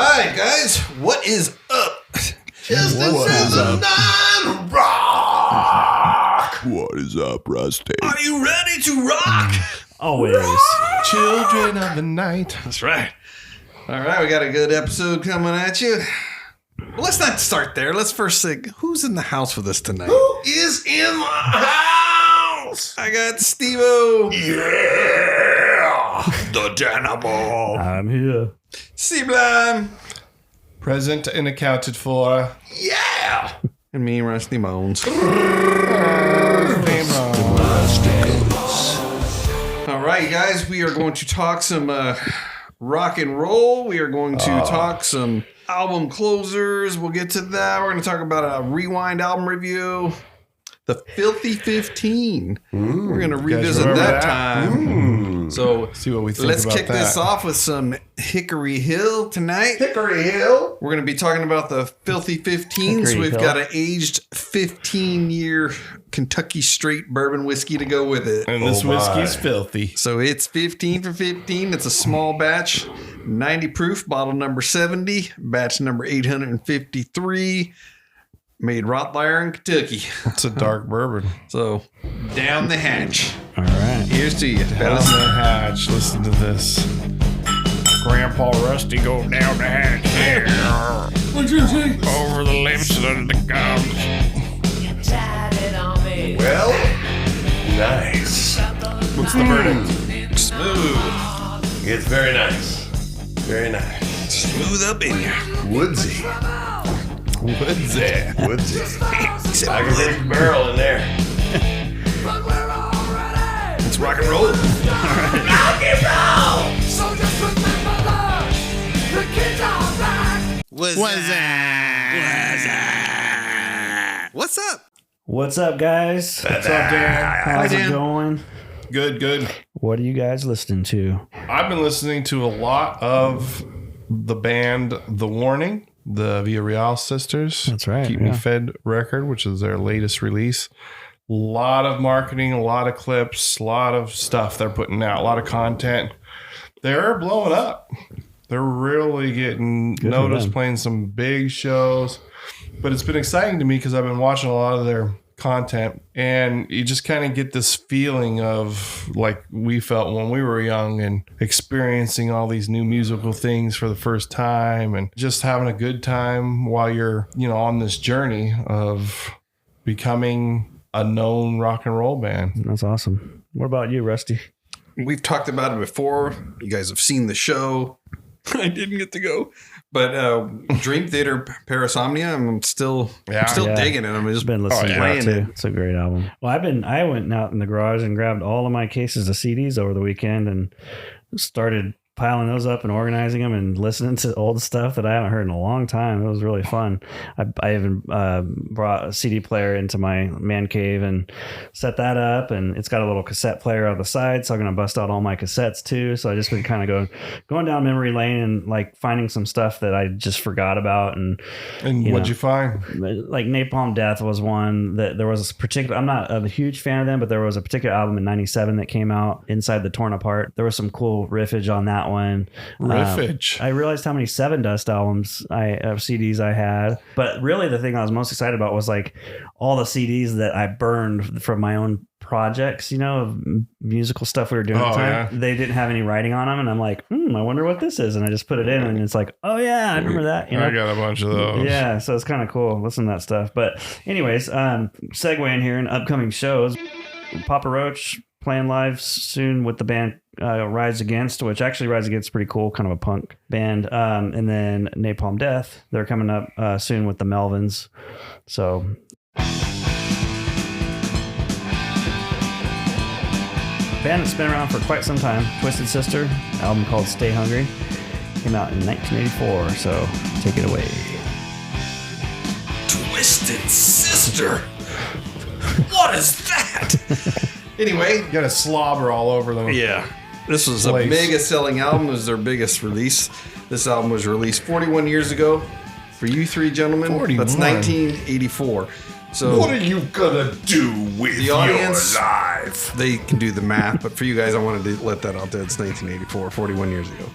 right, guys, what is up? Just another night rock. What is up, Rusty? Are you ready to rock? Always. Rock! Children of the night. That's right. All right, we got a good episode coming at you. Well, let's not start there. Let's first say, who's in the house with us tonight? Who is in my house? I got Steve-O. Yeah, the Dynamo. I'm here. C-Blind. Present and accounted for. Yeah. And me, Rusty Bones. All right, guys, we are going to talk some rock and roll. We are going to talk some album closers. We'll get to that. We're going to talk about a rewind album review. The Filthy 15. We're going to revisit that time. So see what we think let's about kick that. this off with some Hickory Hill tonight. Hickory Hill. We're going to be talking about the Filthy 15. So we've got an aged 15-year Kentucky straight bourbon whiskey to go with it. And this whiskey's filthy. So it's 15 for 15. It's a small batch, 90 proof, bottle number 70, batch number 853, made Rottweiler in Kentucky. It's a dark bourbon. So down the hatch. All right. Here's to you. Down the hatch. Listen to this. Grandpa Rusty go down the hatch. Yeah. What'd you say? Over the lips and under the gums. Well, nice. What's the verdict? Smooth. It's very nice. Very nice. Smooth up in you. Woodsy. Woodsy. Woodsy. I can taste the barrel in there. It's rock and roll. Rock and roll! What's up? What's up, guys? What's up, Dan? How's Dan. it going? Good. What are you guys listening to? I've been listening to a lot of the band The Warning, the Villarreal sisters. That's right, Keep yeah. Me Fed record, which is their latest release. A lot of marketing, a lot of clips, a lot of stuff they're putting out, a lot of content. They're blowing up. They're really getting Good for noticed, them. playing some big shows. But it's been exciting to me because I've been watching a lot of their content, and you just kind of get this feeling of like we felt when we were young and experiencing all these new musical things for the first time and just having a good time while you're, on this journey of becoming a known rock and roll band. That's awesome. What about you, Rusty? We've talked about it before. You guys have seen the show. I didn't get to go. But Dream Theater Parasomnia, I'm still digging it. I'm just Been listening to playing that too. it. It's a great album. Well, I went out in the garage and grabbed all of my cases of CDs over the weekend and started piling those up and organizing them and listening to old stuff that I haven't heard in a long time. It was really fun. I even brought a CD player into my man cave and set that up, and it's got a little cassette player on the side, so I'm going to bust out all my cassettes too. So I just been kind of going down memory lane and like finding some stuff that I just forgot about. And what'd you find? like Napalm Death was one that there was a particular, I'm not a huge fan of them, but there was a particular album in 97 that came out, Inside the Torn Apart. There was some cool riffage on that one. Riffage. I realized how many Seven Dust albums CDs I had, but really the thing I was most excited about was like all the CDs that I burned from my own projects, of musical stuff we were doing at the time. Yeah. They didn't have any writing on them, and I'm like, I wonder what this is, and I just put it in, and it's like, oh yeah, I remember that. I got a bunch of those. Yeah, so it's kind of cool. Listen to that stuff. But anyways, segue in here in upcoming shows. Papa Roach playing live soon with the band Rise Against, which actually Rise Against is pretty cool, kind of a punk band. And then Napalm Death, they're coming up soon with the Melvins. So band that's been around for quite some time, Twisted Sister, album called Stay Hungry, came out in 1984. So take it away. Twisted Sister. What is that? Anyway, You got to slobber all over them. yeah. This was a Place. mega selling album. It was their biggest release. This album was released 41 years ago. For you three gentlemen, 41. that's 1984. So What are you gonna do with The your audience- life? they can do the math, but for you guys, I wanted to let that out there. It's 1984, 41 years ago.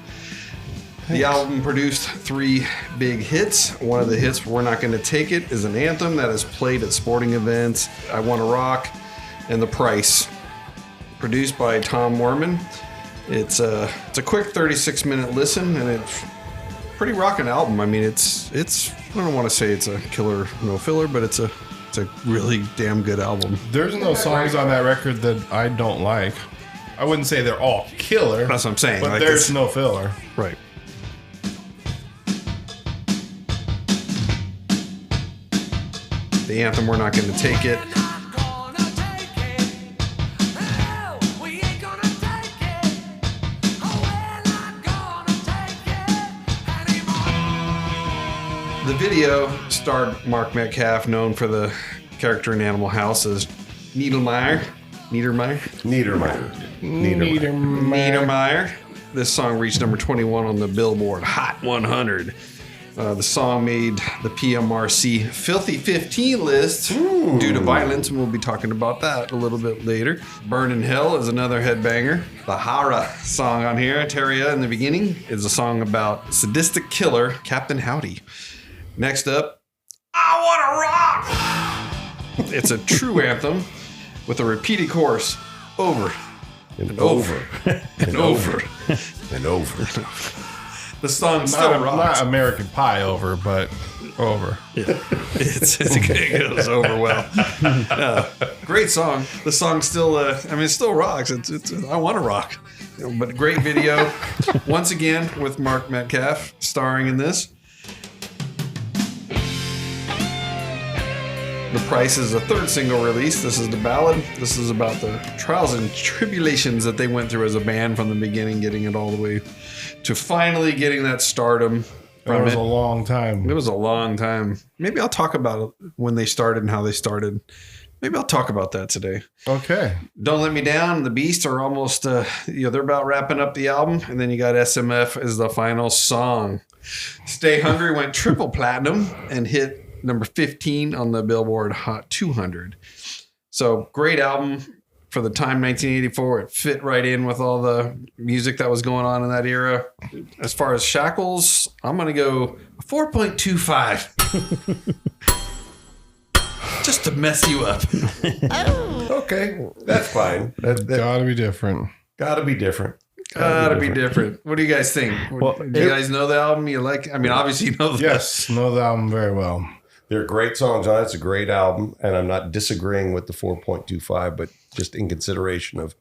The album produced 3 big hits. One of the hits, We're Not Gonna Take It, is an anthem that is played at sporting events. I Wanna Rock and The Price. Produced by Tom Werman. It's a quick 36-minute listen, and it's pretty rocking album. I mean, it's I don't want to say it's a killer, no filler, but it's a really damn good album. There's no songs on that record that I don't like. I wouldn't say they're all killer. That's what I'm saying. But Like, there's no filler. Right. The anthem, We're Not Gonna Take It. The video starred Mark Metcalf, known for the character in Animal House as Niedermeyer. This song reached number 21 on the Billboard Hot 100. The song made the PMRC Filthy 15 list due to violence, and we'll be talking about that a little bit later. Burn in Hell is another headbanger. The Hara song on here, Teria in the beginning, is a song about sadistic killer Captain Howdy. Next up, I Wanna Rock! It's a true anthem with a repeated chorus over and over and over and over. The song still rocks. Not American Pie over, but over. Yeah. It goes over well. Great song. The song still, it still rocks. It's I Wanna Rock. But great video. Once again, with Mark Metcalf starring in this. The Price is the 3rd single release. This is the ballad. This is about the trials and tribulations that they went through as a band from the beginning, getting it all the way to finally getting that stardom. It was a long time. It was a long time. Maybe I'll talk about when they started and how they started. Maybe I'll talk about that today. Okay. Don't Let Me Down. The Beast are almost, they're about wrapping up the album. And then you got SMF as the final song. Stay Hungry went triple platinum and hit number 15 on the Billboard Hot 200. So great album for the time, 1984. It fit right in with all the music that was going on in that era. As far as Shackles, I'm going to go 4.25. Just to mess you up. Okay, that's fine. That Gotta be different. gotta be different. Gotta be different. What do you guys think? Well, do you guys know the album? You like? I mean, obviously you know the Yes, know the album very well. There are great songs on it. It's a great album, and I'm not disagreeing with the 4.25, but just in consideration of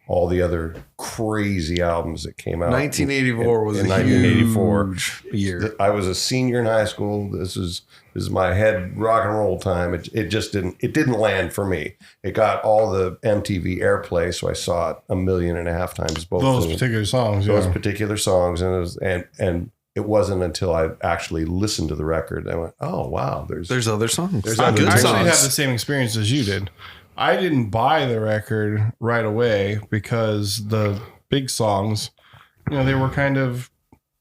all the other crazy albums that came out. 1984 was in a 1984 huge year. I was a senior in high school. This is my head rock and roll time. It just didn't land for me. It got all the MTV airplay, so I saw it 1.5 million times. Both Those particular songs. those particular songs, and it wasn't until I actually listened to the record I went, oh wow, there's other songs. There's I other good actually songs. had the same experience as you did. I didn't buy the record right away because the big songs, they were kind of,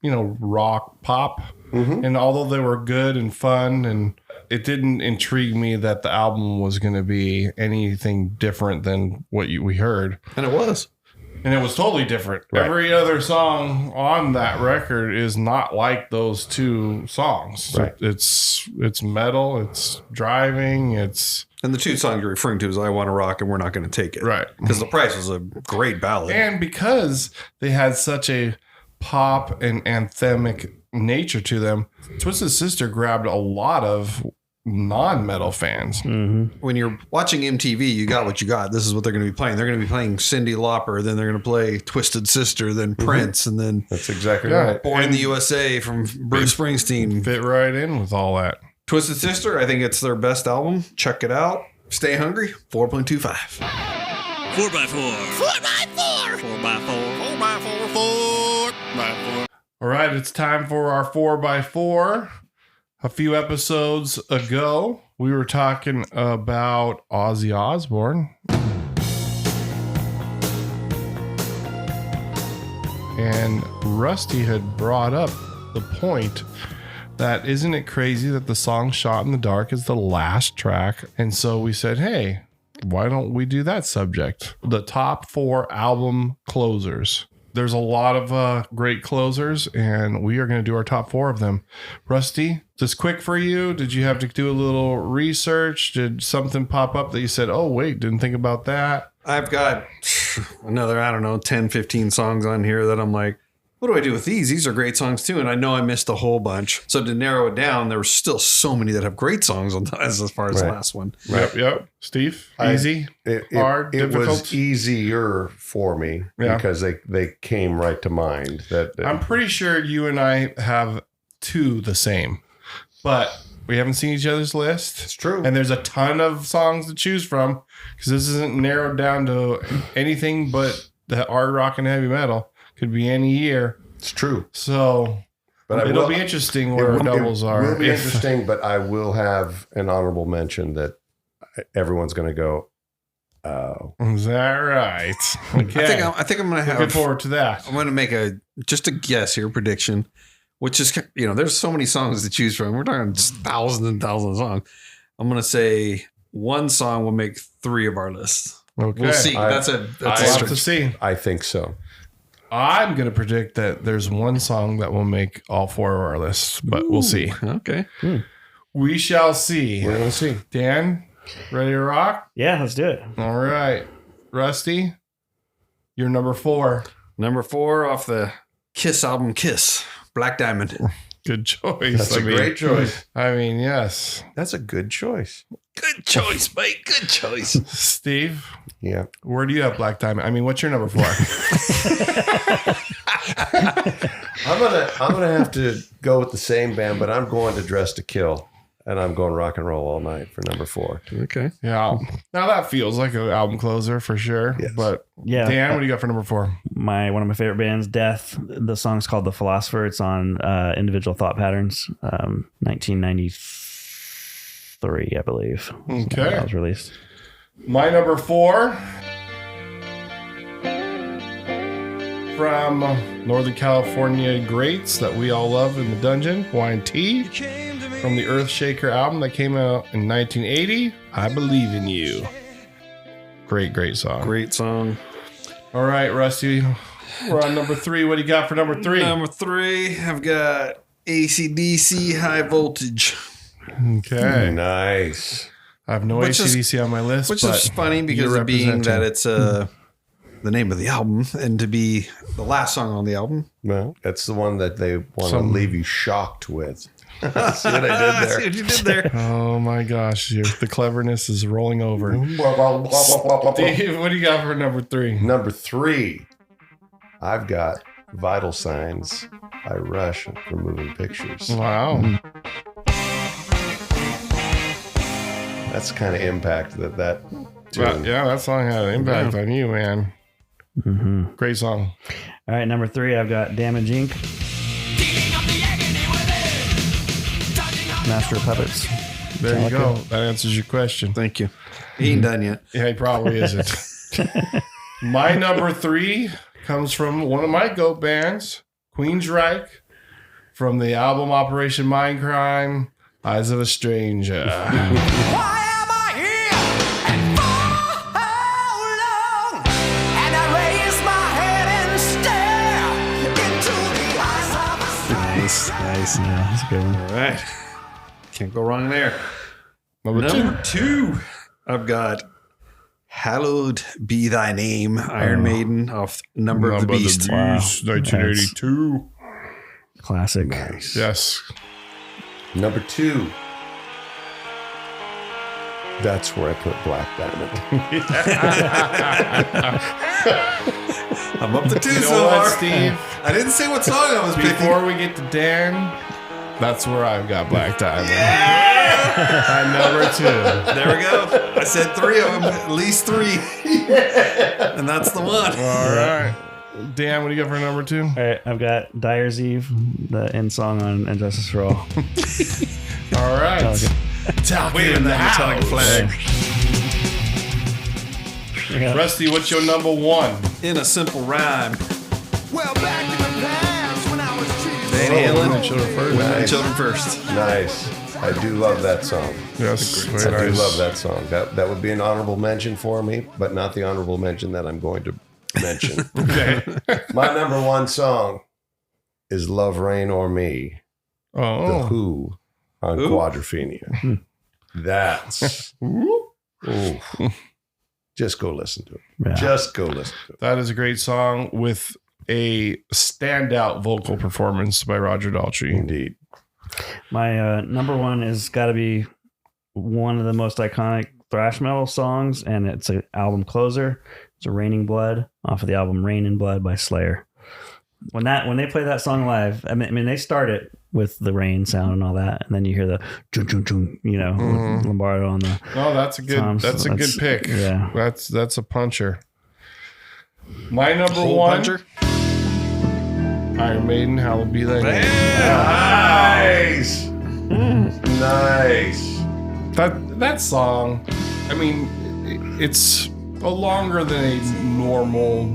rock pop. Mhm. And although they were good and fun, and it didn't intrigue me that the album was going to be anything different than what we heard. And it was. And it was totally different. Right. Every other song on that record is not like those two songs. Right. It's metal, it's driving, it's And the two songs you're referring to is I Want to Rock and We're Not Going to Take It. right. Because The Price was a great ballad. And because they had such a pop and anthemic nature to them, Twisted Sister grabbed a lot of non-metal fans. When you're watching MTV, you got what you got. This is what they're going to be playing. They're going to be playing Cyndi Lauper, then they're going to play Twisted Sister, then Prince, and then that's exactly Yeah. right. Born in the USA from Bruce Springsteen. Fit right in with all that. Twisted Sister, I think it's their best album. Check it out. Stay Hungry, 4.25. 4x4. 4x4. All right, it's time for our 4x4. A few episodes ago, we were talking about Ozzy Osbourne. And Rusty had brought up the point that isn't it crazy that the song Shot in the Dark is the last track? And so we said, hey, why don't we do that subject? The top 4 album closers. there's a lot of great closers, and we are going to do our top 4 of them. Rusty, just quick for you. Did you have to do a little research? Did something pop up that you said, oh, wait, didn't think about that? I've got another, 10, 15 songs on here that I'm like, what do I do with these? These are great songs too. And I know I missed a whole bunch. So to narrow it down, there were still so many that have great songs on as far as the last one. Yep. Steve, easy, hard, it difficult? was easier for me because they came right to mind. I'm pretty sure you and I have 2 the same, but we haven't seen each other's list. It's true. And there's a ton of songs to choose from because this isn't narrowed down to anything but the hard rock and heavy metal. Could be any year. It's true. So but it'll be interesting where our doubles are. It will be interesting, but I will have an honorable mention that everyone's going to go, oh. Is that right? Okay. I think I'm going to have. Looking forward to that. I'm going to make just a guess here, prediction, which is, there's so many songs to choose from. We're talking just thousands and thousands of songs. I'm going to say one song will make 3 of our lists. Okay. We'll see. That's I'll have to see. I think so. I'm going to predict that there's one song that will make all 4 of our lists, but we'll see. Okay. We shall see. We're going to see. Dan, ready to rock? Yeah, let's do it. All right. Rusty, you're number 4. Number 4 off the Kiss album, Kiss, Black Diamond. Good choice. That's a great choice. I mean, yes. That's a good choice. Good choice, mate. Good choice. Steve? Yeah. Where do you have Black Diamond? I mean, what's your number 4? I'm gonna have to go with the same band, but I'm going to Dress to Kill, and I'm going Rock and Roll All Night for number 4. Okay. Yeah. Now that feels like an album closer for sure. Yes. But Yeah. Dan, what do you got for number 4? One of my favorite bands, Death. The song's called The Philosopher. It's on Individual Thought Patterns, 1993, I believe. Okay. That was released. My number 4 from Northern California greats that we all love in the dungeon, Hawaiian Tea, from the Earthshaker album that came out in 1980, I Believe in You. Great song. Great song. All right, Rusty, we're on number 3. What do you got for number 3? Number 3, I've got ACDC High Voltage. Okay. Nice. I have no Which is- ACDC on my list, Which but is funny because you're of being that representing. it's the name of the album and to be the last song on the album. Well, that's the one that they want to Some- leave you shocked with. See what I did there? See what you did there. Oh my gosh, the cleverness is rolling over. Dave, what do you got for number 3? Number 3, I've got Vital Signs by Rush from Moving Pictures. Wow. That's the kind of impact that tune. Yeah, that song had an impact on you, man. Mm-hmm. Great song. All right, number 3, I've got Damage Inc. Master of Puppets. There you Metallica. go. That answers your question. Thank you. He ain't done yet. Yeah, he probably isn't. My number 3 comes from one of my GOAT bands, Queensryche, from the album Operation Mindcrime, Eyes of a Stranger. Nice. Yeah, that's a good one. All right. Can't go wrong there. Number 2. Number 2, I've got Hallowed Be Thy Name, Iron Maiden off Number of the Beast. Wow. 1982. Classic. Nice. Yes. Number 2, that's where I put Black Diamond. I'm up to 2 You know so what, far. Steve? I didn't say what song I was picking. Before we get to Dan, that's where I've got Black Diamond. At number 2. There we go. I said 3 of them, at least 3. And that's the one. All right. Dan, what do you got for number 2? All right, I've got Dyer's Eve, the end song on Injustice for All. All right. Metallica. Wait a minute, Metallica flag. Yeah. Rusty, what's your number 1? In a simple rhyme. Well, back in the past when I was treated Van Women Halen, and Children First. Women and Nice. Children First. Nice. I do love that song. Yes, I very do nice. love that song. That would be an honorable mention for me, but not the honorable mention that I'm going to mention. Okay. My number one song is Love, Rain, or Me, The Oh. Who on Quadrophenia. That's... Ooh. Just go listen to it. Yeah. Just go listen to it. That is a great song with a standout vocal performance by Roger Daltrey. Indeed. My number one is got to be one of the most iconic thrash metal songs, and it's an album closer. It's a Raining Blood off of the album Rain in Blood by Slayer. When they play that song live, I mean they start it with the rain sound and all that, and then you hear the chun chun chun, with Lombardo on the. Oh, that's a good. Tom, That's so a good pick. Yeah, That's a puncher. My number Hole one, puncher. Iron Maiden. Hallowed be thy name. Nice. Nice. That song, I mean, it's a longer than a normal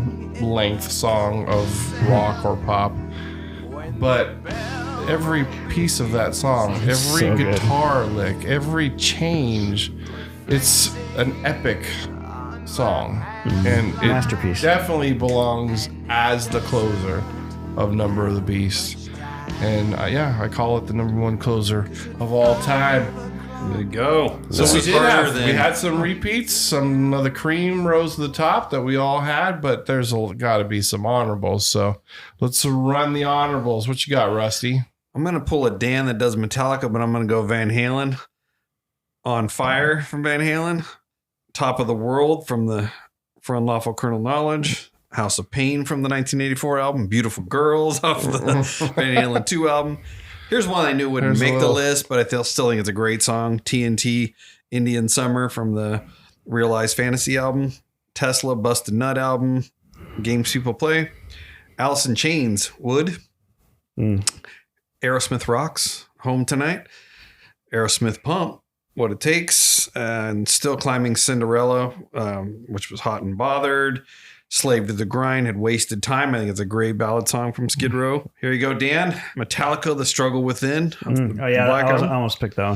length song of rock or pop, but every piece of that song, every so good. guitar lick, every change, it's an epic song, and it Masterpiece. definitely belongs as the closer of Number of the Beast. And I call it the number one closer of all time. There you go. So This we is did harder have, than- we had some repeats, some of the cream rose to the top that we all had, but there's got to be some honorables. So let's run the honorables. What you got, Rusty? I'm going to pull a Dan that does Metallica, but I'm going to go Van Halen. On Fire from Van Halen. Top of the World for Unlawful Carnal Knowledge. House of Pain from the 1984 album. Beautiful Girls off the Van Halen 2 album. Here's one I knew wouldn't There's a make the little- list, but I still think it's a great song. TNT, Indian Summer from the Realized Fantasy album. Tesla, Busted Nut album. Games People Play. Alice in Chains, Wood. Aerosmith Rocks, Home Tonight. Aerosmith Pump, What It Takes. And Still Climbing Cinderella, which was Hot and Bothered. Slave to the Grind, Had Wasted Time. I think it's a great ballad song from Skid Row. Here you go, Dan. Metallica, The Struggle Within. Oh yeah, Black I Album. almost picked that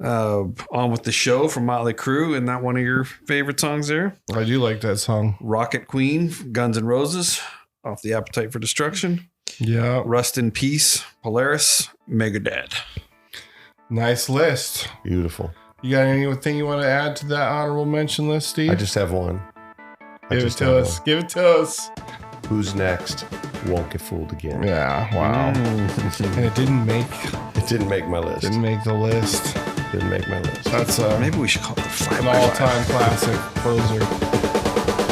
one. On With the Show from Motley Crue. Isn't that one of your favorite songs there? I do like that song. Rocket Queen, Guns N' Roses, off the Appetite for Destruction. Yeah. Rust in Peace, Polaris, Megadeth. Nice list. Beautiful. You got anything you want to add to that honorable mention list, Steve? I just have one. Give it to us. Give it to us. Who's next? Won't Get Fooled Again. Yeah. Wow. And it didn't make It didn't make my list. the list. Didn't make my list. That's Maybe we should call it the 5 an by 5. all-time classic closer.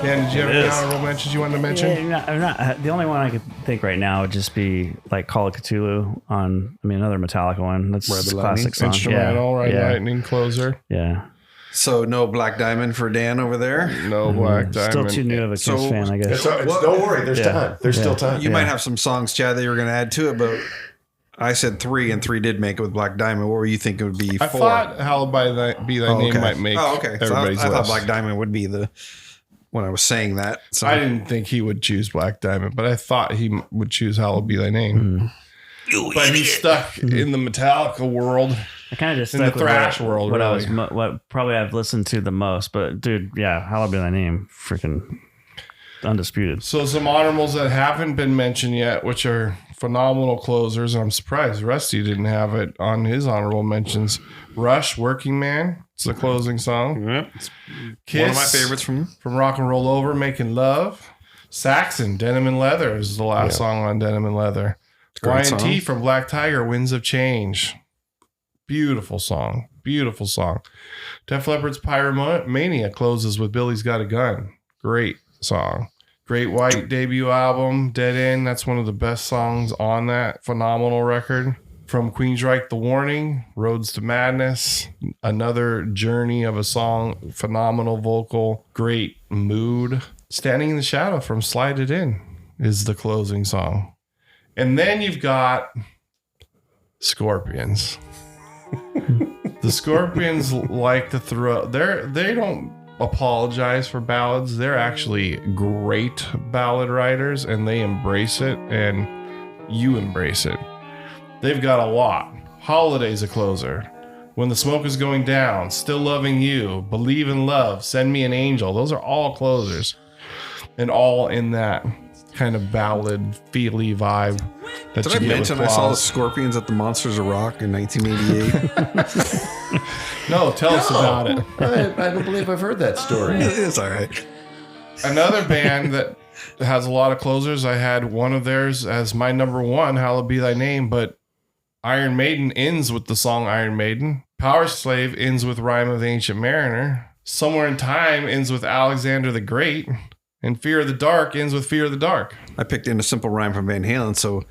Dan, did you have It any is. honorable mentions you wanted to mention? Yeah, I'm not, the only one I could think right now would just be like Call of Cthulhu on, another Metallica one. That's Ride the a Lightning. classic song. Instrumental, right? Yeah. Lightning closer. Yeah. So no Black Diamond for Dan over there. No Black Diamond. Still too new of a Kiss So- fan, I guess. Don't worry. There's Yeah. time. There's still time. You might have some songs, Chad, that you were going to add to it, but I said 3, and 3 did make it with Black Diamond. What were you thinking would be 4? I thought Hallowed Be Thy Name might make okay. So everybody's I thought list. Black Diamond would be the when I was saying that. So I didn't think he would choose Black Diamond, but I thought he would choose Hallowed Be Thy Name. But he's stuck in the Metallica world. I kind of just in the stuck with thrash world, what I really. was, what probably I've listened to the most. But dude, yeah, Hallowed Be Thy Name, freaking undisputed. So some honorables that haven't been mentioned yet, which are phenomenal closers. I'm surprised Rusty didn't have it on his honorable mentions. Rush, Working Man. It's the closing song. Yep. It's Kiss, one of my favorites from Rock and Roll Over, Making Love. Saxon, Denim and Leather is the last song on Denim and Leather. great Y&T song. from Black Tiger, Winds of Change. Beautiful song. Beautiful song. Def Leppard's Pyromania closes with Billy's Got a Gun. Great song. Great White debut album, Dead End. That's one of the best songs on that phenomenal record. From Queensryche, The Warning, Roads to Madness. Another journey of a song. Phenomenal vocal. Great mood. Standing in the Shadow from Slide It In is the closing song. And then you've got Scorpions. The Scorpions like to throw. They don't apologize for ballads. They're actually great ballad writers, and they embrace it. And you embrace it. They've got a lot. Holiday's a closer. When the Smoke Is Going Down, Still Loving You, Believe in Love, Send Me an Angel. Those are all closers. And all in that kind of ballad, feely vibe. That Did I mention I saw the Scorpions at the Monsters of Rock in 1988? No, tell us about it. I don't believe I've heard that story. It's all right. Another band that has a lot of closers. I had one of theirs as my number one, Hallowed Be Thy Name, but Iron Maiden ends with the song Iron Maiden. Power Slave ends with Rhyme of the Ancient Mariner. Somewhere in Time ends with Alexander the Great. And Fear of the Dark ends with Fear of the Dark. I picked In a Simple Rhyme from Van Halen, so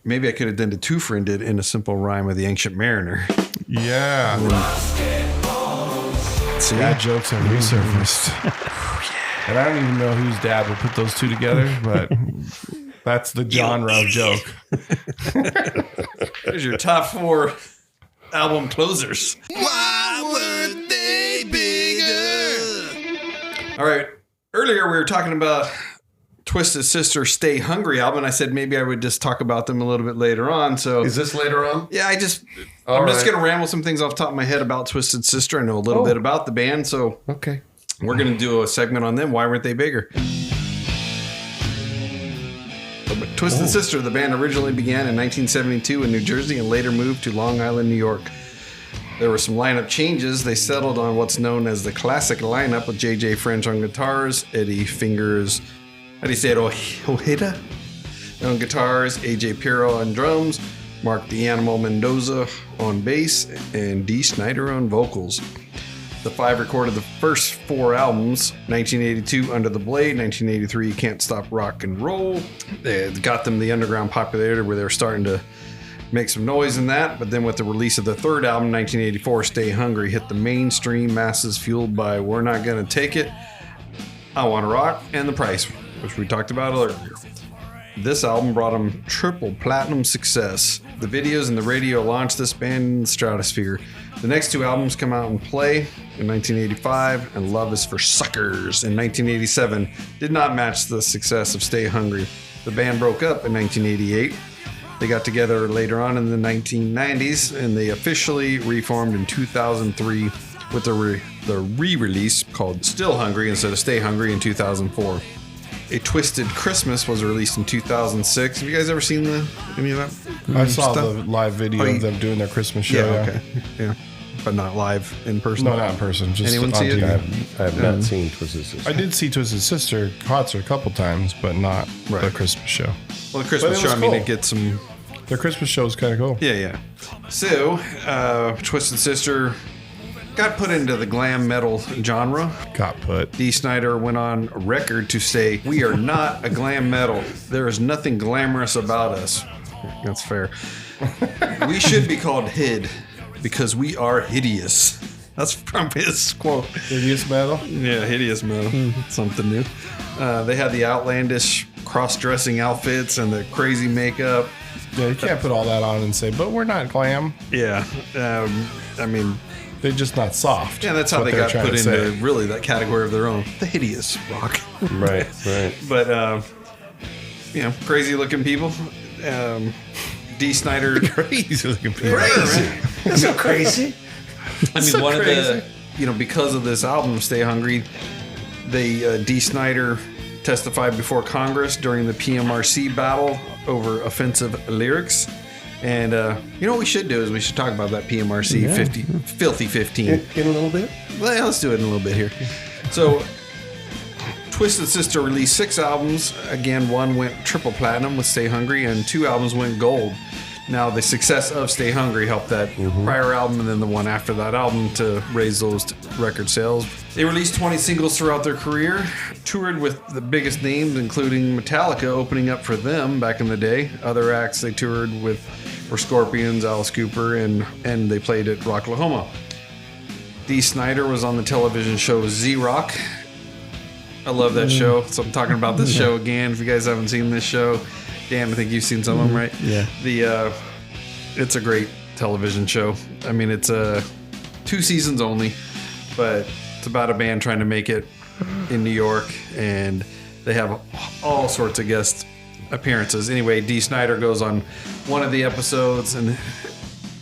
maybe I could have done the two-friend did In a Simple Rhyme of the Ancient Mariner. Yeah. See? Dad jokes have resurfaced. And I don't even know whose dad will put those two together, but that's the genre of joke. Here's your top 4 album closers. Why weren't they bigger? All right. Earlier we were talking about Twisted Sister Stay Hungry album. I said maybe I would just talk about them a little bit later on. So Is this later on? yeah, I'm just right. going to ramble some things off the top of my head about Twisted Sister. I know a little bit about the band, so Okay. we're going to do a segment on them. Why weren't they bigger? Twisted Sister, the band originally began in 1972 in New Jersey and later moved to Long Island, New York. There were some lineup changes. They settled on what's known as the classic lineup with J.J. French on guitars, Eddie Fingers, how do you say it, Ojeda on guitars, A.J. Pirro on drums, Mark the Animal Mendoza on bass, and Dee Snider on vocals. The 5 recorded the first 4 albums, 1982 Under the Blade, 1983 Can't Stop Rock and Roll. They got them the underground popularity where they were starting to make some noise in that, but then with the release of the 3rd album, 1984 Stay Hungry, hit the mainstream masses fueled by We're Not Gonna Take It, I Wanna Rock, and The Price, which we talked about earlier. This album brought them triple platinum success. The videos and the radio launched this band in the stratosphere. The next 2 albums come out and play in 1985, and Love Is for Suckers in 1987 did not match the success of Stay Hungry. The band broke up in 1988. They got together later on in the 1990s, and they officially reformed in 2003 with the re-release called Still Hungry instead of Stay Hungry in 2004. A Twisted Christmas was released in 2006. Have you guys ever seen any of that? I saw stuff? the live video of them doing their Christmas show. Yeah, okay. Yeah. But not live in person? No, not in person. Just Anyone on see it? TV. I have not seen Twisted Sister. I did see Twisted Sister concert a couple times, but not Right. the Christmas show. Well, the Christmas But it show, was I mean, cool. it gets some... Their Christmas show is kind of cool. Yeah. So, Twisted Sister got put into the glam metal genre. Got put. Dee Snider went on record to say, "We are not a glam metal. There is nothing glamorous about us." That's fair. "We should be called Hid because we are hideous." That's from his quote. Hideous metal. Yeah, hideous metal. Something new. They had the outlandish cross-dressing outfits and the crazy makeup. Yeah, you can't put all that on and say, but we're not glam. Yeah. I mean, They're just not soft. yeah, that's how what they they're got trying put to into say. really that category of their own. The hideous rock. Right. But, crazy looking people. Dee Snider. Crazy looking people. That's so crazy. I mean, one of the, because of this album, Stay Hungry, Dee Snider testified before Congress during the PMRC battle over offensive lyrics. And what we should do is we should talk about that PMRC Filthy 15. In a little bit? Well, let's do it in a little bit here. So, Twisted Sister released 6 albums. Again, 1 went triple platinum with Stay Hungry, and 2 albums went gold. Now, the success of Stay Hungry helped that prior album and then the one after that album to raise those record sales. They released 20 singles throughout their career, toured with the biggest names, including Metallica opening up for them back in the day. Other acts they toured with were Scorpions, Alice Cooper, and they played at Rocklahoma. Dee Snider was on the television show Z-Rock. I love that show, so I'm talking about this show again. If you guys haven't seen this show, Dan, I think you've seen some of them, right? Yeah. It's a great television show. I mean, it's 2 seasons only, but it's about a band trying to make it in New York, and they have all sorts of guest appearances. Anyway, Dee Snider goes on one of the episodes, and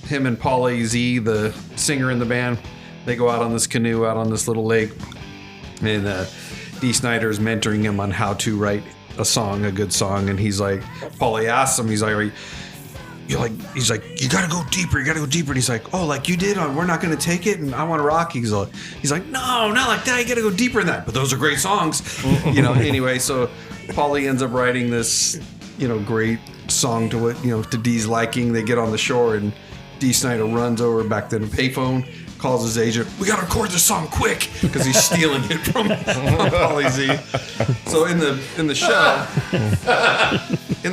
him and Paulie Z, the singer in the band, they go out on this canoe out on this little lake, and Dee Snider's mentoring him on how to write a good song, and he's like, Paulie asks him, he's like, you gotta go deeper, and he's like, oh, like you did on We're Not Gonna Take It and I Want to Rock. He's like, no, not like that, you gotta go deeper than that, but those are great songs. Anyway, so Paulie ends up writing this great song to to Dee's liking. They get on the shore, and Dee Snider runs over back to the payphone, calls his agent, we gotta record this song quick, because he's stealing it from Paulie Z. So in the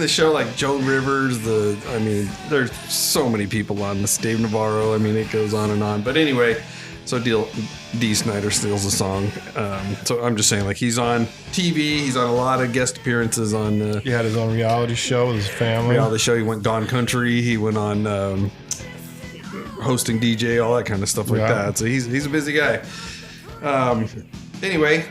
show, like Joan Rivers, there's so many people on this, Dave Navarro, it goes on and on. But anyway, so Dee Snider steals the song. So I'm just saying, like, he's on TV, he's on a lot of guest appearances on... he had his own reality show with his family. Reality show, he went Gone Country, he went on... hosting DJ, all that kind of stuff like that. So he's a busy guy. Anyway,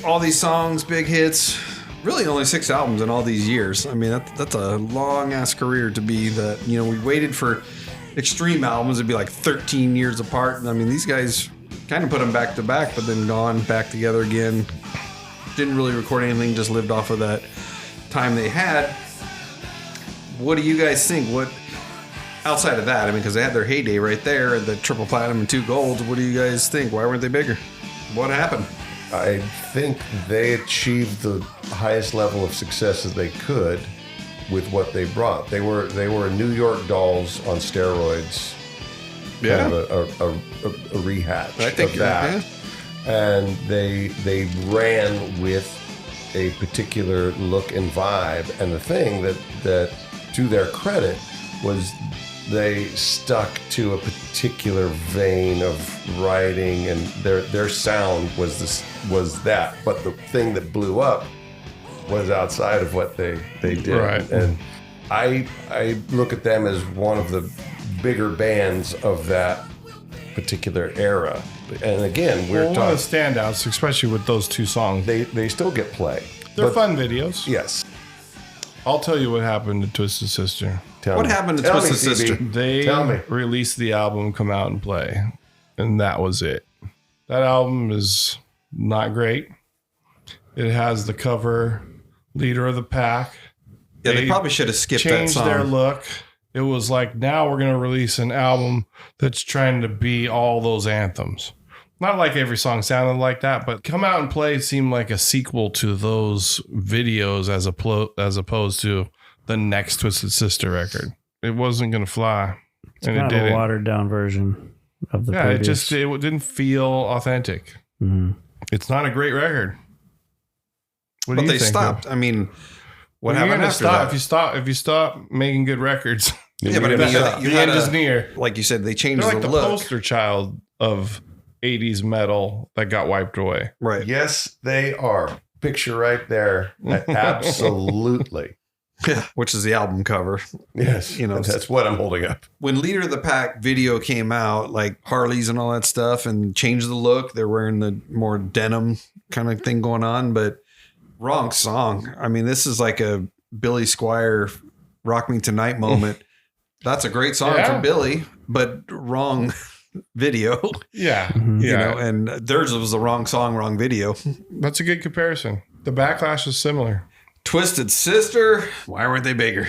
all these songs, big hits, really only 6 albums in all these years. That's a long ass career to be that. We waited for extreme albums to be like 13 years apart. These guys kind of put them back to back, but then gone back together again. Didn't really record anything, just lived off of that time they had. What do you guys think? Outside of that, because they had their heyday right there, the triple platinum and 2 golds. What do you guys think? Why weren't they bigger? What happened? I think they achieved the highest level of success that they could with what they brought. They were New York Dolls on steroids. Yeah, kind of a rehatch I think of that. And they ran with a particular look and vibe. And the thing that to their credit was they stuck to a particular vein of writing, and their sound was that. But the thing that blew up was outside of what they did. Right. And I look at them as one of the bigger bands of that particular era. And again, we're one of the standouts, especially with those 2 songs. They still get play. They're fun videos. Yes. I'll tell you what happened to Twisted Sister. What happened to Twisted Sister? They released the album Come Out and Play, and that was it. That album is not great. It has the cover Leader of the Pack. Yeah, they probably should have skipped that song. Changed their look. It was like, now we're going to release an album that's trying to be all those anthems. Not like every song sounded like that, but Come Out and Play seemed like a sequel to those videos as opposed to the next Twisted Sister record. It wasn't going to fly. It's kind of a watered down version of the previous. It didn't feel authentic. Mm-hmm. It's not a great record. But they stopped. What happened after that? If you stop making good records, yeah, but the end is near. Like you said, they changed They're like the the look. poster child of 80s metal that got wiped away. Right. Yes, they are. Picture right there. Absolutely. Yeah, which is the album cover. Yes, that's what I'm holding up. When Leader of the Pack video came out, like Harleys and all that stuff, and changed the look, they're wearing the more denim kind of thing going on, but wrong song. This is like a Billy Squier Rock Me Tonight moment. That's a great song from Billy, but wrong video. Yeah. And theirs was the wrong song, wrong video. That's a good comparison. The backlash is similar. Twisted Sister, why weren't they bigger?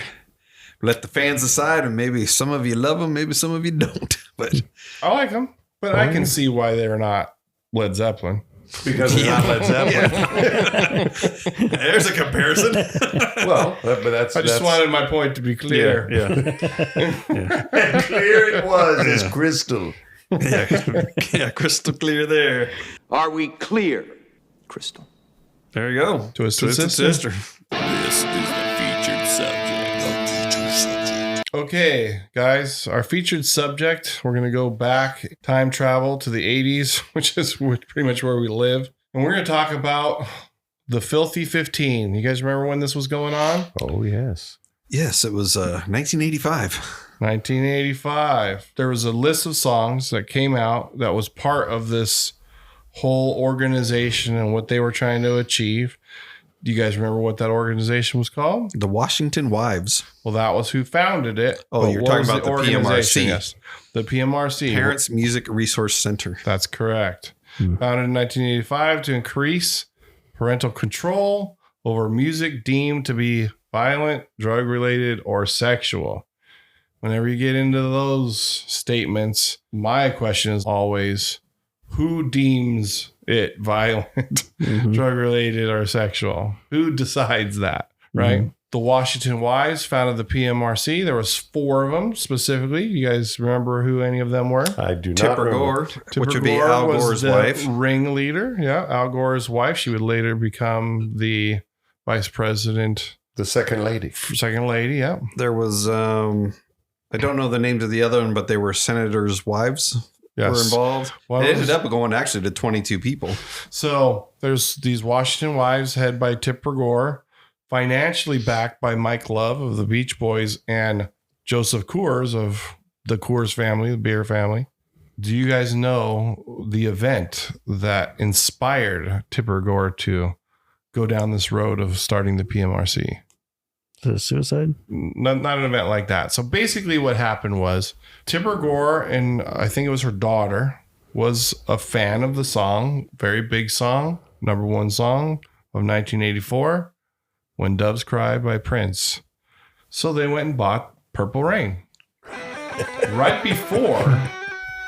Let the fans decide, and maybe some of you love them, maybe some of you don't. But I like them, but I can see why they're not Led Zeppelin. Because they're not Led Zeppelin. There's a comparison. Well, but that's... I just wanted my point to be clear. Yeah. And clear it was as crystal. Yeah, crystal clear there. Are we clear, Crystal? There you go. Twisted Sister. This is the featured subject. Okay, guys, our featured subject, we're going to go back, time travel to the 80s, which is pretty much where we live. And we're going to talk about the Filthy 15. You guys remember when this was going on? Oh, yes. Yes, it was 1985. 1985. There was a list of songs that came out that was part of this whole organization and what they were trying to achieve. Do you guys remember what that organization was called? The Washington Wives. Well, that was who founded it. Oh, But you're what talking was about the organization? PMRC. Yes, the PMRC. Parents Music Resource Center. That's correct. Founded in 1985 to increase parental control over music deemed to be violent, drug-related, or sexual. Whenever you get into those statements, my question is always, who deems it violent, drug-related, or sexual? Who decides that, right? The Washington Wives founded the PMRC. There was 4 of them specifically. You guys remember who any of them were? I do not Tipper remember. Gore, Tipper which would be Gore Al was Gore's the wife. ringleader. Yeah, Al Gore's wife. She would later become the vice president, The second lady. second lady. Yeah. There was, I don't know the names of the other one, but they were senators' wives were Yes. involved. One It was- ended up going actually to 22 people. So there's these Washington Wives, head by Tipper Gore, financially backed by Mike Love of the Beach Boys and Joseph Coors of the Coors family, the beer family. Do you guys know the event that inspired Tipper Gore to go down this road of starting the PMRC? Is it suicide? Not an event like that. So basically what happened was Tipper Gore, and I think it was her daughter, was a fan of the song, very big song, number 1 song of 1984, When Doves Cry by Prince. So they went and bought Purple Rain. Right before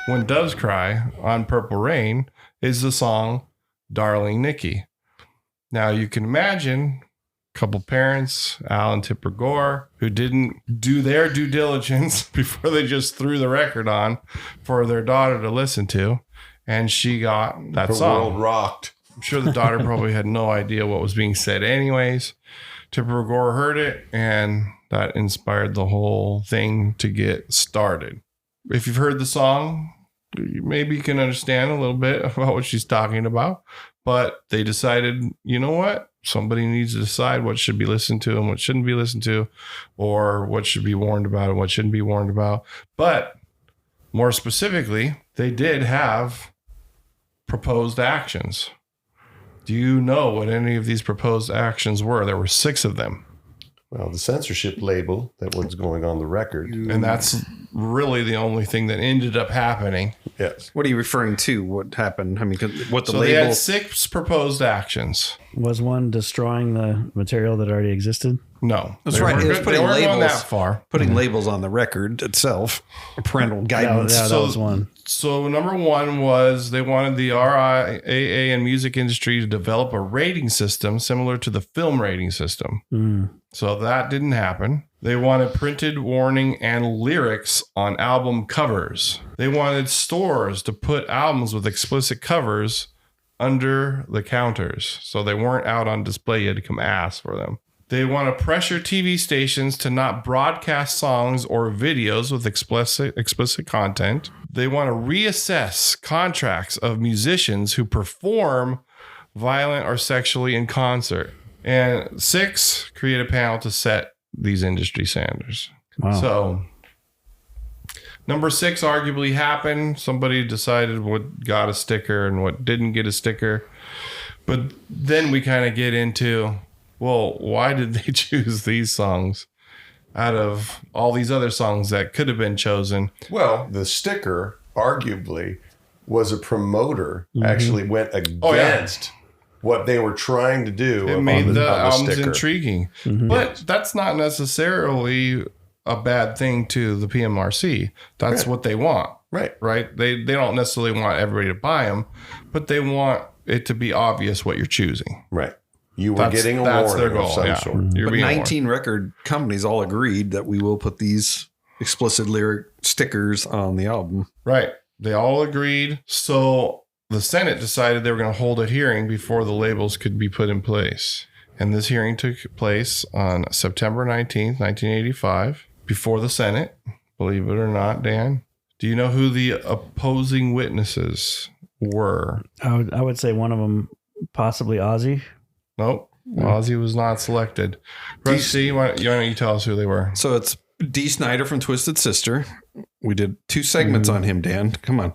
When Doves Cry on Purple Rain is the song Darling Nikki. Now you can imagine couple parents, Al and Tipper Gore, who didn't do their due diligence before they just threw the record on for their daughter to listen to. And she got that The song. world rocked. I'm sure the daughter probably had no idea what was being said anyways. Tipper Gore heard it, and that inspired the whole thing to get started. If you've heard the song, maybe you can understand a little bit about what she's talking about. But they decided, you know what? Somebody needs to decide what should be listened to and what shouldn't be listened to, or what should be warned about and what shouldn't be warned about. But more specifically, they did have proposed actions. Do you know what any of these proposed actions were? There were 6 of them. Well, the censorship label that was going on the record. And that's really the only thing that ended up happening. Yes. What are you referring to? What happened? I mean, what the So they label? had 6 proposed actions. Was one destroying the material that already existed? No. That's They right. weren't It was go- putting they weren't going labels. that far. Putting labels on the record itself, parental guidance. Yeah, that So- was one. So number 1 was they wanted the RIAA and music industry to develop a rating system similar to the film rating system. So that didn't happen. They wanted printed warning and lyrics on album covers. They wanted stores to put albums with explicit covers under the counters, so they weren't out on display. You had to come ask for them. They want to pressure TV stations to not broadcast songs or videos with explicit content. They want to reassess contracts of musicians who perform violent or sexually in concert. And 6, create a panel to set these industry standards. Wow. So number 6 arguably happened. Somebody decided what got a sticker and what didn't get a sticker. But then we kind of get into, well, why did they choose these songs out of all these other songs that could have been chosen? Well, the sticker arguably was a promoter actually went against what they were trying to do. It on made the on albums sticker. intriguing. But that's not necessarily a bad thing to the PMRC. That's what they want, Right. right? They don't necessarily want everybody to buy them, but they want it to be obvious what you're choosing. Right. You were getting a that's warning of some sort. You're But being 19 record companies all agreed that we will put these explicit lyric stickers on the album. right. They all agreed. So the Senate decided they were going to hold a hearing before the labels could be put in place. And this hearing took place on September 19th, 1985, before the Senate. Believe it or not, Dan. Do you know who the opposing witnesses were? I would say one of them, possibly Ozzy. Nope. Ozzy was not selected. Rusty, why don't you tell us who they were? So it's Dee Snider from Twisted Sister. We did 2 segments on him, Dan. Come on.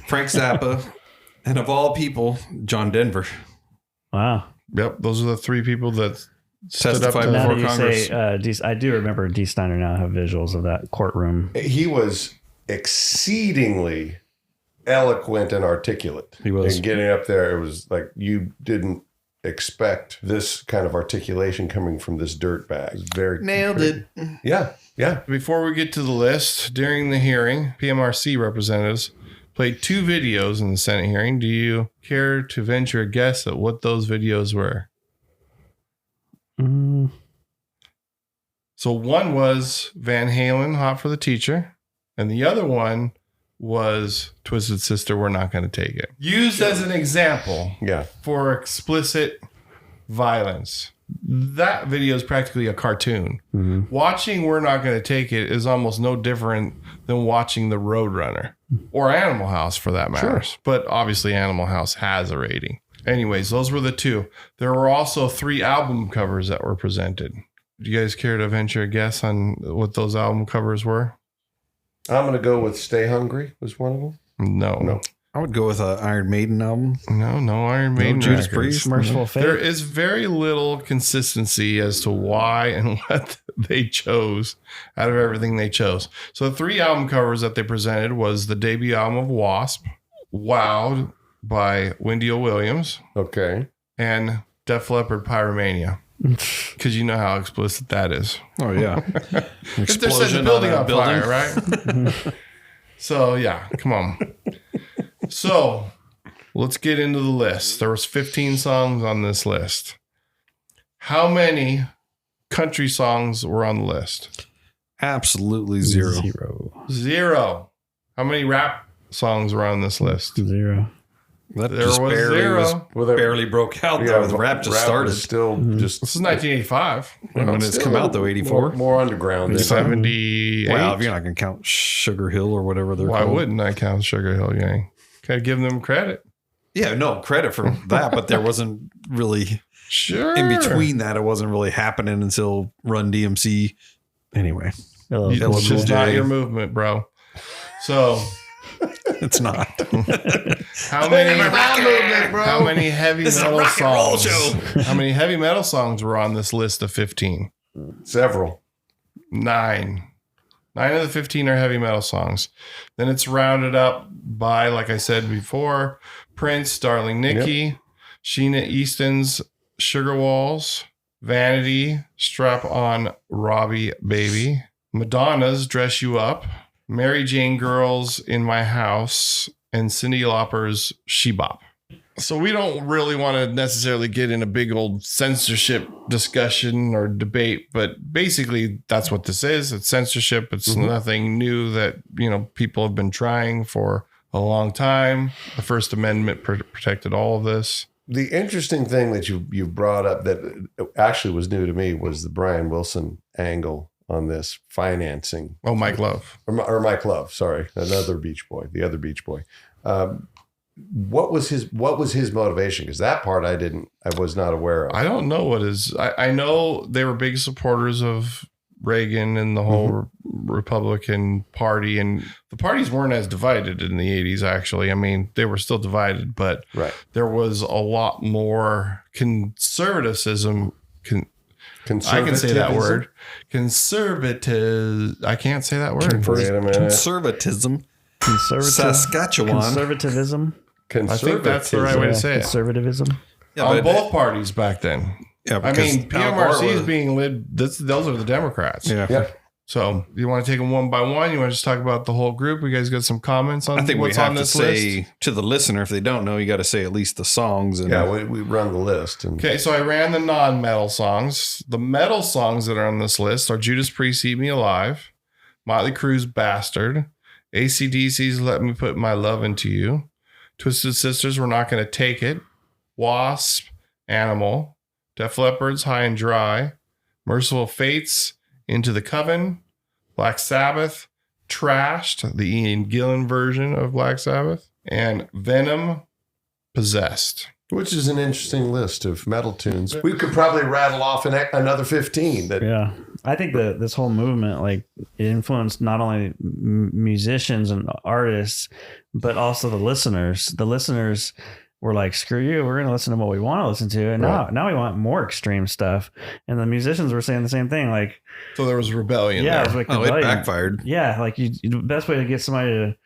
Frank Zappa. And of all people, John Denver. Wow. Yep, those are the three people that stood up Testified to Now before that you Congress. say, I do remember D. Steiner now have visuals of that courtroom. He was exceedingly eloquent and articulate. He was. And getting up there, it was like you didn't expect this kind of articulation coming from this dirtbag. It was very Nailed it. Yeah, yeah. Before we get to the list, during the hearing, PMRC representatives played 2 videos in the Senate hearing. Do you care to venture a guess at what those videos were? So one was Van Halen, Hot for the Teacher, and the other one was Twisted Sister, We're Not Going to Take It. Used as an example Yeah. for explicit violence. That video is practically a cartoon. Watching We're Not Going to Take It is almost no different than watching The Roadrunner or Animal House for that matter. But obviously Animal House has a rating. Anyways, those were the 2. There were also 3 album covers that were presented. Do you guys care to venture a guess on what those album covers were? I'm going to go with Stay Hungry was one of them. No. I would go with an Iron Maiden album. No Iron Maiden. Judas records. Priest. Merciful Fate. There is very little consistency as to why and what they chose out of everything they chose. So the 3 album covers that they presented was the debut album of Wasp, Wowed by Wendy O. Williams, Okay. and Def Leppard Pyromania. Because you know how explicit that is. Oh, yeah. If they're setting the building on building. fire, right? So, yeah, come on. So, let's get into the list. There was 15 songs on this list. How many country songs were on the list? Absolutely zero. 0. How many rap songs were on this list? 0. That There just was barely 0. Well, there- barely broke out though. The rap just started. was still just This is 1985. when it's come out though, 84. more underground. 78. Wow, if you're not gonna count Sugar Hill or whatever they're Why called. wouldn't I count Sugar Hill Gang? Gotta give them credit. Yeah, no credit for that, but there wasn't really Sure. in between that. It wasn't really happening until Run DMC. Anyway, It's just not your movement, bro. So, it's not. how many heavy This is a metal rock and roll songs? How many heavy metal songs were on this list of 15? Several. 9. 9 of the 15 are heavy metal songs. Then it's rounded up by, like I said before, Prince, Darling Nikki, Sheena Easton's Sugar Walls, Vanity, Strap On Robbie Baby, Madonna's Dress You Up, Mary Jane Girls in My House, and Cyndi Lauper's She Bop. So we don't really want to necessarily get in a big old censorship discussion or debate, but basically that's what this is. It's censorship. It's nothing new that, people have been trying for a long time. The First Amendment protected all of this. The interesting thing that you brought up that actually was new to me was the Brian Wilson angle on this financing. Oh, Mike Love. Or Mike Love, sorry, another Beach Boy, the other Beach Boy. What was his motivation? Because that part I was not aware of. I don't know what is. I know they were big supporters of Reagan and the whole Republican Party, and the parties weren't as divided in the 80s, actually. I mean, they were still divided, but there was a lot more conservatism. I can say that word. Conservative. I can't say that word. Wait a minute. Conservatism. Saskatchewan. Conservatism. I think that's the right way to say it. Conservatism. Yeah, On but both parties back then. Yeah, I because mean, Al Gore PMRC is was- being led. Those are the Democrats. Yeah. Yep. So you want to take them one by one? You want to just talk about the whole group? You guys got some comments on I think what's we have on to this say list? to the listener, if they don't know, you got to say at least the songs. And Yeah, we run the list. And Okay, so I ran the non-metal songs. The metal songs that are on this list are Judas Priest, Eat Me Alive, Motley Crue's Bastard, ACDC's Let Me Put My Love Into You, Twisted Sisters, We're Not Going to Take It, Wasp, Animal, Def Leppard's High and Dry, Merciful Fate's Into the Coven, Black Sabbath, Trashed, the Ian Gillan version of Black Sabbath, and Venom, Possessed. which is an interesting list of metal tunes. We could probably rattle off another 15. Yeah, I think that this whole movement, like, it influenced not only musicians and artists, but also the listeners. The listeners were like, screw you, we're going to listen to what we want to listen to. And now we want more extreme stuff. And the musicians were saying the same thing. Like, So there was rebellion. yeah, it there. was like Oh, it rebellion. backfired. Yeah, like the best way to get somebody to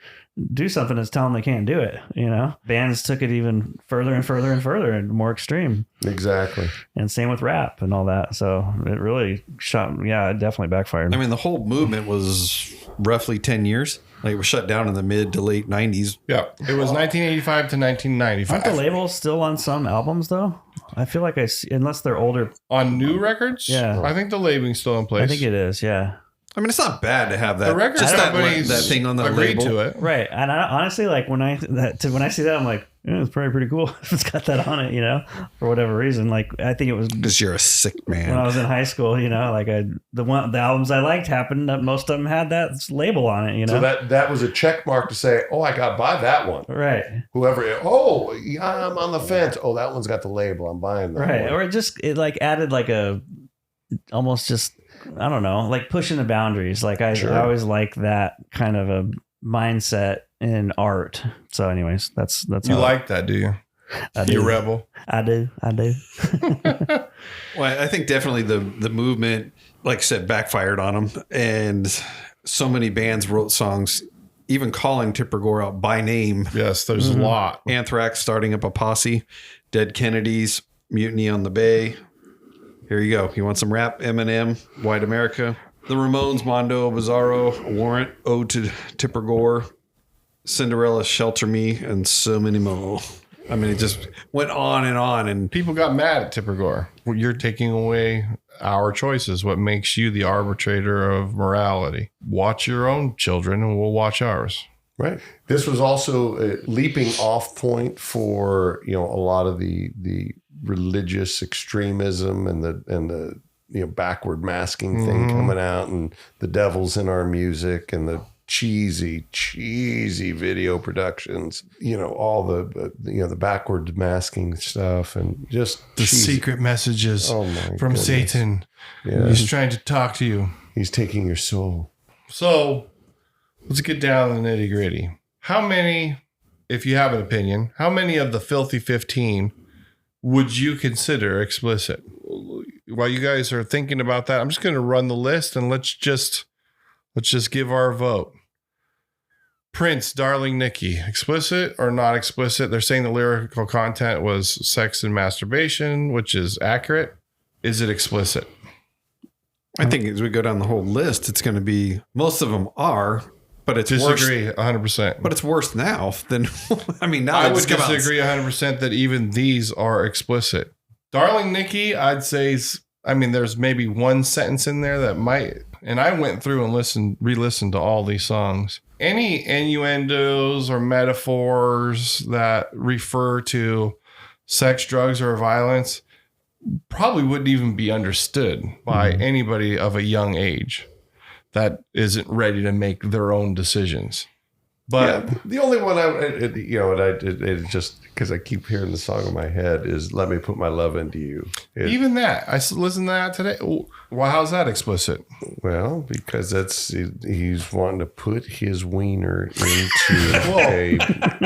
do something is tell them they can't do it. You know, bands took it even further and further and further and more extreme. Exactly. And same with rap and all that. So it really shot. Yeah, it definitely backfired. I mean, the whole movement was roughly 10 years. Like, it was shut down in the mid to late 90s. Yeah. It was 1985 to 1995. Aren't the labels still on some albums though? I feel like I see, unless they're older. On new records? Yeah. I think the labeling's still in place. I think it is. Yeah. I mean, it's not bad to have that. The record just that, companies that thing on the agreed label. to it. Right. And I honestly, like when I see that, I'm like, yeah, it's probably pretty cool. It's got that on it, you know, for whatever reason. Like, I think it was Because you're a sick when I man. was in high school, you know, like the albums I liked happened that most of them had that label on it, you know. So that was a check mark to say, oh, I got to buy that one. Right. Whoever, oh, yeah, I'm on the fence. Oh, that one's got the label. I'm buying that Right. one. Or it like added like a almost just, I don't know, like pushing the boundaries. Like I always like that kind of a mindset in art. So anyways, that's You how like that, do you? I do. You rebel. I do. Well, I think definitely the movement, like I said, backfired on them. And so many bands wrote songs, even calling Tipper Gore out by name. Yes, there's a lot. Anthrax starting up a posse, Dead Kennedys, Mutiny on the Bay. Here you go. You want some rap? Eminem, White America. The Ramones, Mondo, Bizarro, Warrant, Ode to Tipper Gore, Cinderella, Shelter Me, and so many more. I mean, it just went on and on. And People got mad at Tipper Gore. Well, you're taking away our choices. What makes you the arbitrator of morality? Watch your own children and we'll watch ours. Right. This was also a leaping off point for, a lot of the religious extremism and the backward masking thing coming out, and the devil's in our music and the cheesy video productions, all the backward masking stuff and just The secret messages Oh my from goodness. Satan. Yeah. He's trying to talk to you. He's taking your soul. So let's get down to the nitty gritty. How many, if you have an opinion, how many of the Filthy 15 would you consider explicit? While you guys are thinking about that, I'm just going to run the list and let's just give our vote. Prince, Darling Nikki, explicit or not explicit? They're saying the lyrical content was sex and masturbation, which is accurate. Is it explicit? I think as we go down the whole list, it's going to be, most of them are, but it's Disagree worse. 100%. But it's worse now than, I mean, now I they would just come out- disagree 100% that even these are explicit. Darling Nikki, I'd say, there's maybe one sentence in there that might, and I went through and re-listened to all these songs. Any innuendos or metaphors that refer to sex, drugs, or violence probably wouldn't even be understood by anybody of a young age that isn't ready to make their own decisions. But the only one it just because I keep hearing the song in my head is "Let Me Put My Love Into You." even that, I listened to that today. Well, how's that explicit? Well, because he's wanting to put his wiener into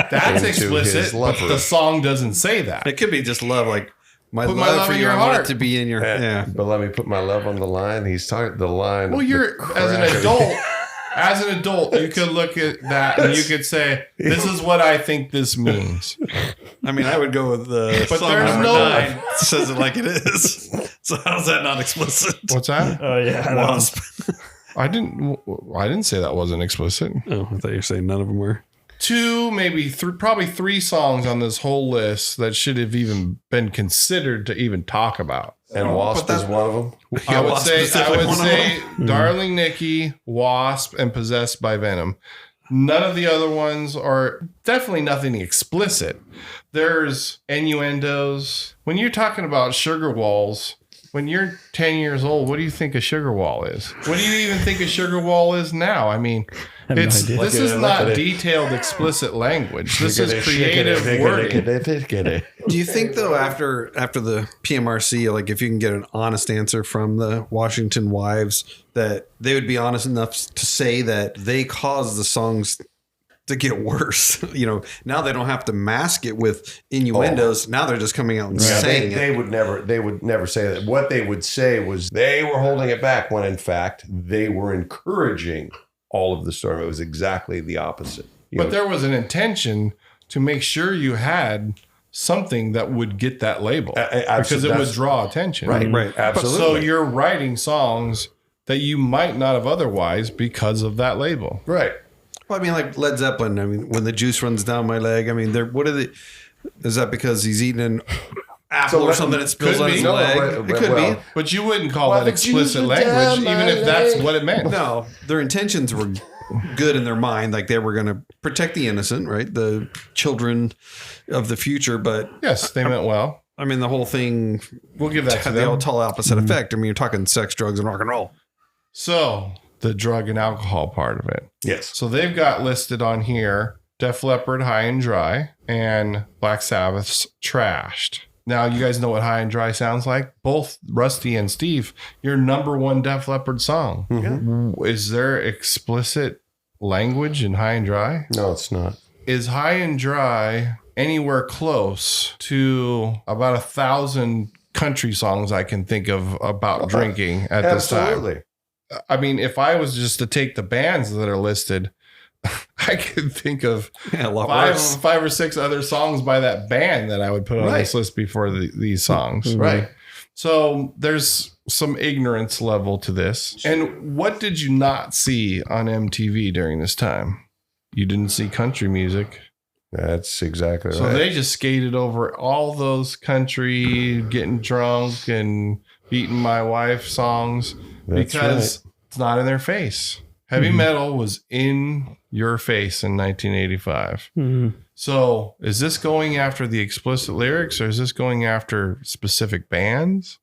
That's into explicit, his but lover. the song doesn't say that. It could be just love, like my Put love, my love for in you. your I want heart. it to be in your, yeah. But let me put my love on the line. He's talking the line. Well, of you're the as an crack. adult. As an adult, you could look at that and you could say, "This is what I think this means." I mean, I would go with the But song there's number no- 9. Says it like it is. So how's that not explicit? What's that? Oh yeah. Wasp. I didn't say that wasn't explicit. Oh, I thought you were saying none of them were. 2, maybe 3, probably 3 songs on this whole list that should have even been considered to even talk about. And Wasp but is one of them. I would Wasp say, is definitely one of them. Darling Nikki, Wasp, and Possessed by Venom. None of the other ones are definitely nothing explicit. There's innuendos. When you're talking about sugar walls, when you're 10 years old, what do you think a sugar wall is? What do you even think a sugar wall is now? I mean, have no this idea. is Look not at it. detailed, explicit language. This is creative wording. Do you think though, after the PMRC, like if you can get an honest answer from the Washington wives, that they would be honest enough to say that they caused the songs to get worse. Now they don't have to mask it with innuendos. Now they're just coming out and saying they would never say that. What they would say was they were holding it back when in fact they were encouraging all of the storm. It was exactly the opposite. But there was an intention to make sure you had something that would get that label because it would draw attention. Right. Absolutely. So you're writing songs that you might not have otherwise because of that label. Right. Well, I mean, like Led Zeppelin. I mean, when the juice runs down my leg. I mean, what are they? Is that because he's eating an apple or something that spills on his leg? It could be. But you wouldn't call that explicit language, even if that's what it meant. No, their intentions were good in their mind. Like they were going to protect the innocent, right? The children of the future. But yes, they meant well. I mean, the whole thing. We'll give that to the them. total opposite effect. I mean, you're talking sex, drugs, and rock and roll. So the drug and alcohol part of it. Yes. So they've got listed on here Def Leppard, High and Dry, and Black Sabbath's Trashed. Now, you guys know what High and Dry sounds like? Both Rusty and Steve, your number one Def Leppard song. Mm-hmm. Is there explicit language in High and Dry? No, it's not. Is High and Dry anywhere close to about 1,000 country songs I can think of about drinking at this time? Absolutely. I mean, if I was just to take the bands that are listed, I could think of five or six other songs by that band that I would put on this list before these songs. Mm-hmm. Right. So there's some ignorance level to this. And what did you not see on MTV during this time? You didn't see country music. That's exactly right. So they just skated over all those country, getting drunk and beating my wife songs. Because it's not in their face. Heavy metal was in your face in 1985. Mm-hmm. So is this going after the explicit lyrics or is this going after specific bands?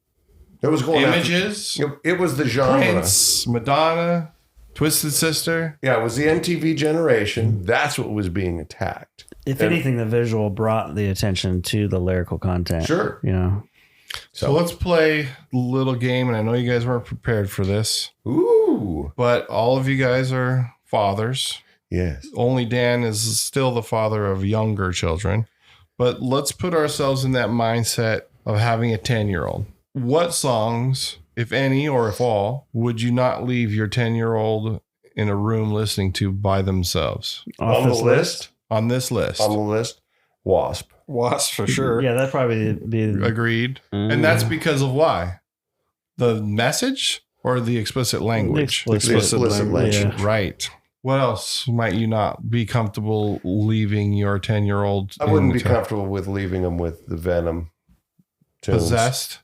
It was going images. It was the genre. Prince, Madonna, Twisted Sister. Yeah, it was the MTV generation. That's what was being attacked. If anything, the visual brought the attention to the lyrical content. Sure. So let's play a little game, and I know you guys weren't prepared for this. Ooh. But all of you guys are fathers. Yes. Only Dan is still the father of younger children. But let's put ourselves in that mindset of having a 10-year-old. What songs, if any or if all, would you not leave your 10-year-old in a room listening to by themselves? On the list? On this list. On the list? Wasp for sure. Yeah, that'd probably be agreed. And that's because of why? The message or the explicit language? The explicit language. Yeah. Right. What else might you not be comfortable leaving your 10-year-old? I wouldn't be comfortable with leaving them with the Venom tunes.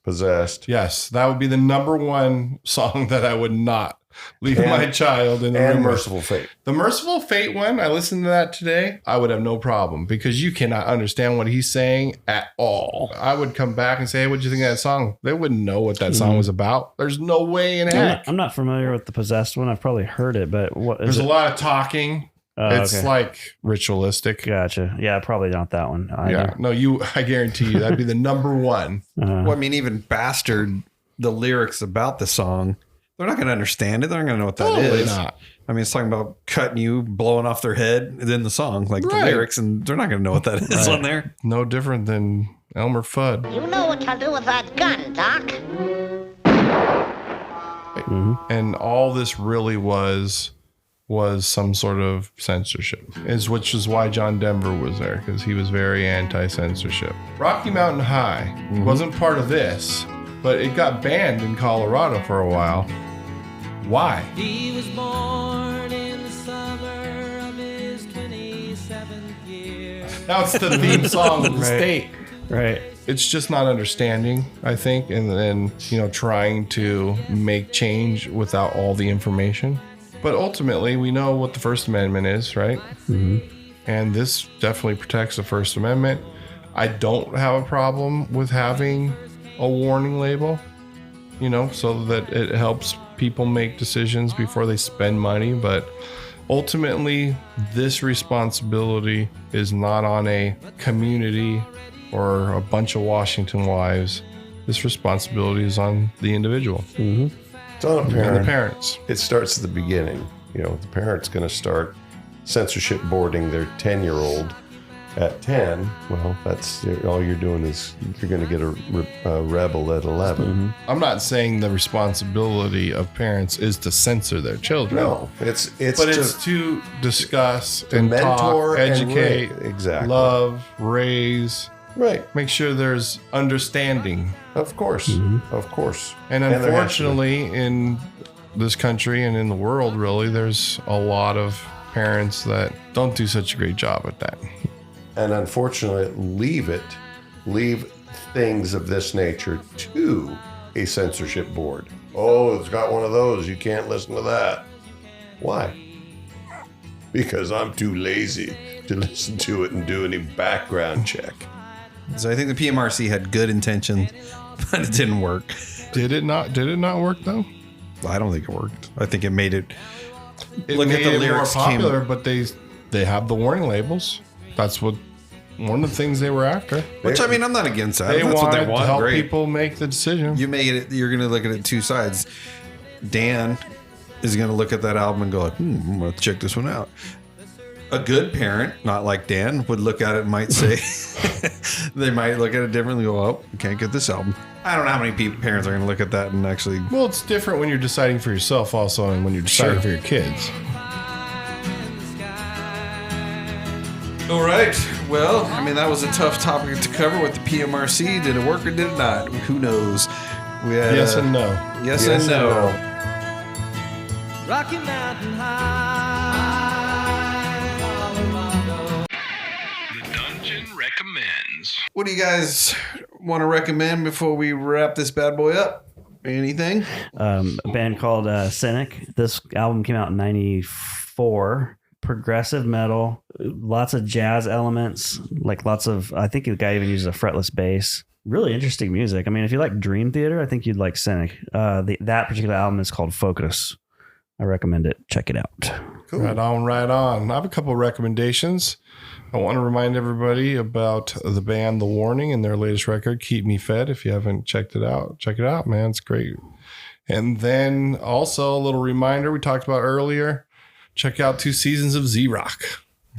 Possessed. Yes, that would be the number one song that I would not leave my child in the room. And Merciful Fate. The Merciful Fate one, I listened to that today. I would have no problem because you cannot understand what he's saying at all. I would come back and say, hey, what'd you think of that song? They wouldn't know what that song was about. There's no way in heck. I'm not familiar with the Possessed one. I've probably heard it, but what is There's it? a lot of talking. It's like ritualistic. Gotcha. Yeah, probably not that one either. Yeah. No, I guarantee you that'd be the number one. Well, I mean, even Bastard, the lyrics about the song, they're not going to understand it. They're not going to know what that is. Not. I mean, it's talking about cutting you, blowing off their head in the song, like the lyrics, and they're not going to know what that is on there. No different than Elmer Fudd. You know what to do with that gun, Doc. And all this really was some sort of censorship, which is why John Denver was there, because he was very anti-censorship. Rocky Mountain High wasn't part of this, but it got banned in Colorado for a while. Why? He was born in the summer of his 27th year. Now it's the theme song of the state. Right. It's just not understanding, I think, and then, trying to make change without all the information. But ultimately, we know what the First Amendment is, right? Mm-hmm. And this definitely protects the First Amendment. I don't have a problem with having a warning label, so that it helps people make decisions before they spend money. But ultimately, this responsibility is not on a community or a bunch of Washington wives. This responsibility is on the individual. Mm-hmm. It's on a parent. And the parents. It starts at the beginning. The parent's going to start censorship boarding their 10-year-old at 10, well, that's all you're doing is you're going to get a rebel at 11. I'm not saying the responsibility of parents is to censor their children. No, it's to discuss and mentor talk, educate, and exactly, love, raise, right. make sure there's understanding. Of course, of course. And there has to be. unfortunately, in this country and in the world, really, there's a lot of parents that don't do such a great job at that. And unfortunately, leave things of this nature to a censorship board. Oh, it's got one of those. You can't listen to that. Why? Because I'm too lazy to listen to it and do any background check. So I think the PMRC had good intentions, but it didn't work. Did it not work though? I don't think it worked. I think it made it. It Look at made the it lyrics more popular, but they have the warning labels. That's what one of the things they were after. Which I mean, I'm not against that. They That's what they wanted want. to help Great. people make the decision. You make it. You're going to look at it two sides. Dan is going to look at that album and go, like, I'm going to check this one out. A good parent, not like Dan, would look at it and might say, they might look at it differently and go, oh, I can't get this album. I don't know how many parents are going to look at that and actually. Well, it's different when you're deciding for yourself also and when you're deciding for your kids. All right. Well, I mean, that was a tough topic to cover with the PMRC. Did it work or did it not? Who knows? We had, Yes and no. Yes and no. Rocky Mountain High, Colorado. The Dungeon recommends. What do you guys want to recommend before we wrap this bad boy up? Anything? A band called Cynic. This album came out in 94. Progressive metal, lots of jazz elements, like lots of, I think the guy even uses a fretless bass. Really interesting music. I mean, if you like Dream Theater, I think you'd like Cynic. That particular album is called Focus. I recommend it. Check it out. Cool. Right on, right on. I have a couple of recommendations. I want to remind everybody about the band The Warning and their latest record, Keep Me Fed. If you haven't checked it out, check it out, man. It's great. And then also a little reminder we talked about earlier. Check out 2 seasons of Z-Rock.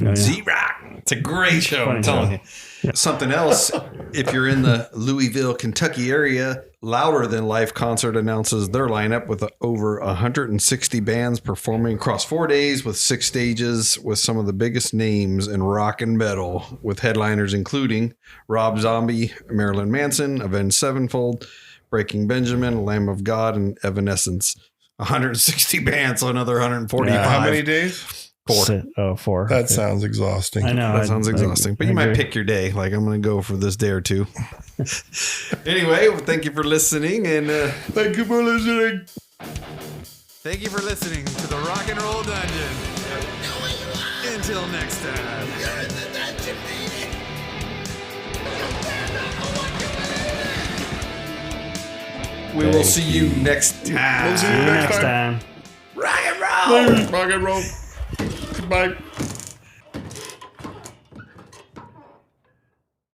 Oh, yeah. Z-Rock. It's a great show, I'm Funny telling show. you. Something else, if you're in the Louisville, Kentucky area, Louder Than Life Concert announces their lineup with over 160 bands performing across 4 days with 6 stages with some of the biggest names in rock and metal, with headliners including Rob Zombie, Marilyn Manson, Avenged Sevenfold, Breaking Benjamin, Lamb of God, and Evanescence. 160 bands, so another 145. How many days? 4. 4. That sounds exhausting. I know. That sounds exhausting, but you might pick your day. Like, I'm going to go for this day or two. Anyway, well, thank you for listening. And Thank you for listening. thank you for listening to the Rock and Roll Dungeon. Until next time. We will see you next time. See you next time. Rock and roll. Rock and roll. Goodbye.